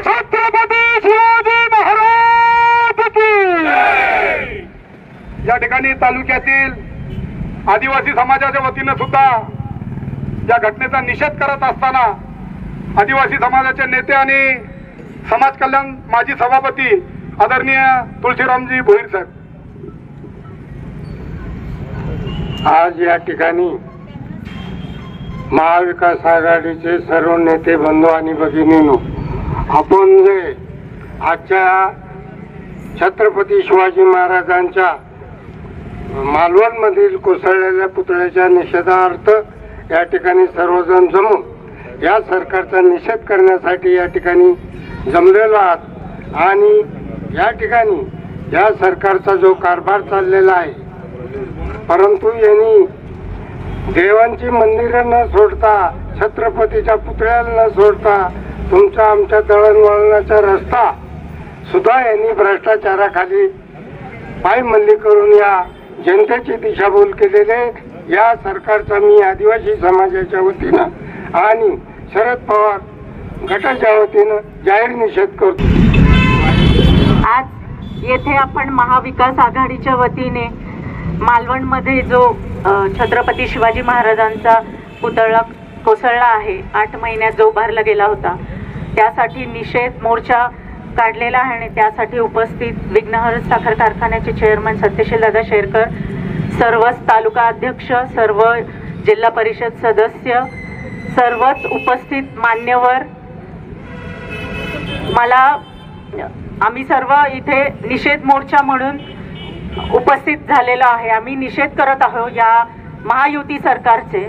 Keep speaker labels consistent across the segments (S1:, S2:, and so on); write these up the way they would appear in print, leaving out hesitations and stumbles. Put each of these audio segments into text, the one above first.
S1: छत्रपती शिवाजी महाराज की या ठिकाणी तालुक्यातील आदिवासी समाजाच्या वतीने सुद्धा या घटनेचा निषेध करत असताना आदिवासी समाजाचे नेते आणि समाज कल्याण माजी सभापती आदरणीय तुळशीरामजी भोईर साहेब
S2: आज या ठिकाणी महाविकास आघाडीचे सर्व नेते बंधू आणि भगिनींनो, आपण जे आजच्या छत्रपती शिवाजी महाराजांच्या मालवण मधील कोसळलेल्या पुतळ्याच्या निषेधार्थ या ठिकाणी सर्वजण जमून या सरकारचा निषेध करण्यासाठी या ठिकाणी जमलेलो आहात आणि या ठिकाणी या सरकारचा जो कारभार चाललेला आहे, परंतु यांनी देवांची मंदिरं न सोडता, छत्रपतीच्या पुतळ्याला न सोडता तुमचा आमच्या दळणवळणाचा रस्ता सुद्धा यांनी भ्रष्टाचाराखाली पायमल्ली करून या जनतेची दिशाभूल केलेले या सरकारचा मी आदिवासी समाजाच्या वतीनं आणि शरद पवार गटाच्या वतीनं जाहीर निषेध करतो।
S3: आज येथे आपण महाविकास आघाडीच्या वतीने मालवणमध्ये जो छत्रपती शिवाजी महाराजांचा पुतळा कोसळला आहे, 8 महिन्यात जो उभारला गेला होता, त्यासाठी निषेध मोर्चा काढलेला आहे आणि त्यासाठी उपस्थित विघ्नहर साखर कारखान्याचे चेअरमन सत्यशील दादा शेरकर, सर्वच तालुका अध्यक्ष, सर्व जिल्हा परिषद सदस्य, सर्वच उपस्थित मान्यवर, आम्ही सर्व इथे निषेध मोर्चा म्हणून उपस्थित झालेलो आहे। आम्ही निषेध करत आहोत या महायुती सरकारचे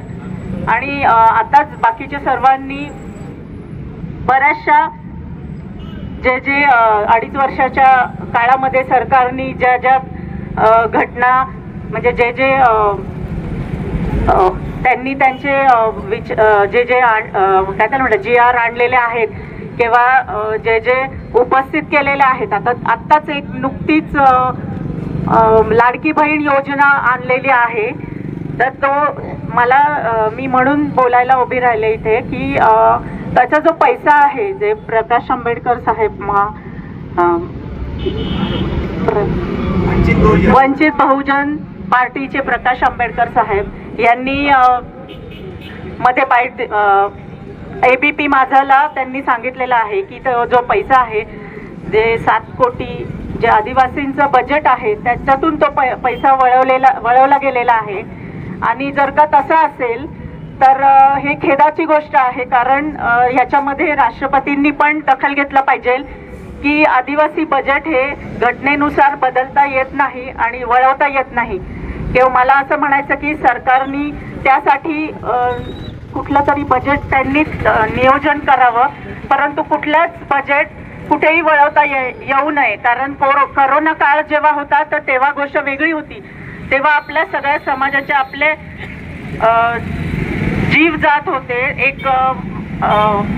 S3: आणि आताच बाकीच्या सर्वांनी बऱ्याचशा जे 2.5 वर्षाच्या काळामध्ये सरकारने ज्या घटना म्हणजे त्यांनी त्यांचे काय म्हणतात GR आणलेले आहेत किंवा जे उपस्थित केलेले आहेत, आत्ताच एक नुकतीच लाडकी बहीण योजना आणलेली आहे, तर मी म्हणून बोलायला उभी राहिले इथे की त्याचा जो पैसा आहे, जे प्रकाश आंबेडकर साहेब वंचित बहुजन पार्टीचे प्रकाश आंबेडकर साहेब यांनी मध्ये ABP माझाला त्यांनी सांगितलेलं आहे की तो जो पैसा आहे, जे 7 कोटी जे आदिवासींचं बजेट आहे, त्याच्यातून तो पैसा वळवला गेलेला आहे आणि जर का तसं असेल तर हे खेदाची गोष्ट आहे, कारण ह्याच्यामध्ये राष्ट्रपतींनी पण दखल घेतला पाहिजे की आदिवासी बजेट हे घटनेनुसार बदलता येत नाही आणि वळवता येत नाही। किंवा मला असं म्हणायचं की सरकारने त्यासाठी कुठलं तरी बजेट त्यांनी नियोजन करावं, परंतु कुठलंच बजेट कुठेही वळवता येऊ नये, कारण कोरोना काळ जेव्हा होता तर तेव्हा गोष्ट वेगळी होती, तेव्हा आपल्या सगळ्या समाजाचे आपले जीव जात होते, एक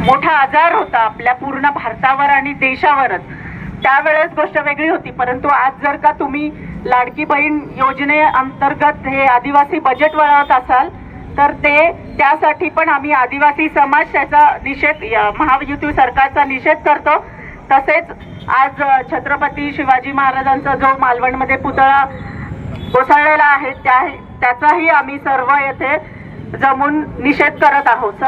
S3: मोठा आजार होता आपल्या पूर्ण भारतावर आणि देशावरच, त्यावेळेस गोष्ट वेगळी होती। परंतु आज जर का तुम्ही लाडकी बहीण योजनेअंतर्गत हे आदिवासी बजेट वळवत असाल तर त्यासाठी पण आम्ही आदिवासी समाज त्याचा निषेध, महायुती सरकारचा निषेध करतो। तसेच आज छत्रपती शिवाजी महाराजांचा जो मालवणमध्ये पुतळा कोसळलेला आहे त्याचाही आम्ही सर्व येथे जमून निषेध करत आहोत।